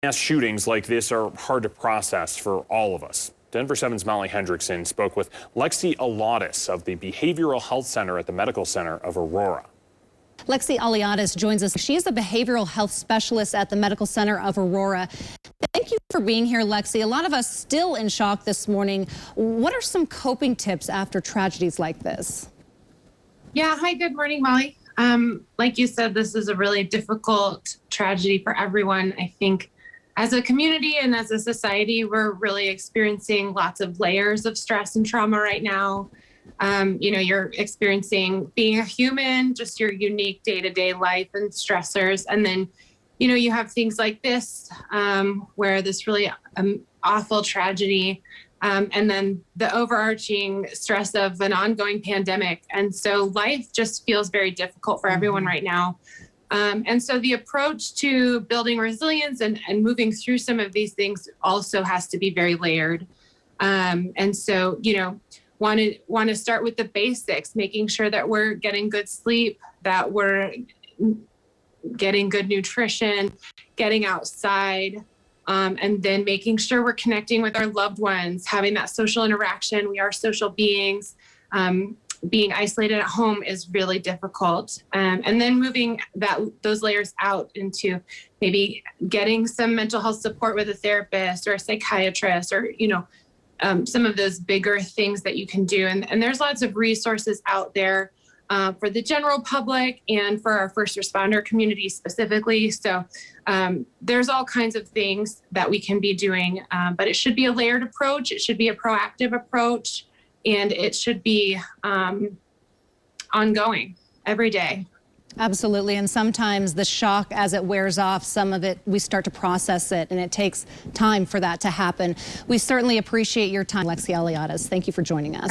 Mass shootings like this are hard to process for all of us. Denver 7's Molly Hendrickson spoke with Lexi Eliades of the Behavioral Health Center at the Medical Center of Aurora. Lexi Eliades joins us. She is a behavioral health specialist at the Medical Center of Aurora. Thank you for being here, Lexi. A lot of us still in shock this morning. What are some coping tips after tragedies like this? Yeah, hi, good morning, Molly. Like you said, this is a really difficult tragedy for everyone. I think as a community and as a society, we're really experiencing lots of layers of stress and trauma right now. You're experiencing being a human, just your unique day-to-day life and stressors. And then, you have things like this, where this really awful tragedy, and then the overarching stress of an ongoing pandemic. And so life just feels very difficult for everyone right now. And so the approach to building resilience and moving through some of these things also has to be very layered. And so, want to start with the basics, making sure that we're getting good sleep, that we're getting good nutrition, getting outside, and then making sure we're connecting with our loved ones, having that social interaction. We are social beings. Being isolated at home is really difficult. And then moving those layers out into maybe getting some mental health support with a therapist or a psychiatrist, or, some of those bigger things that you can do. And there's lots of resources out there for the general public and for our first responder community specifically. So there's all kinds of things that we can be doing, but it should be a layered approach. It should be a proactive approach, and it should be ongoing every day. Absolutely. And sometimes the shock, as it wears off, some of it, we start to process it, and it takes time for that to happen. We certainly appreciate your time, Lexi Eliades. Thank you for joining us.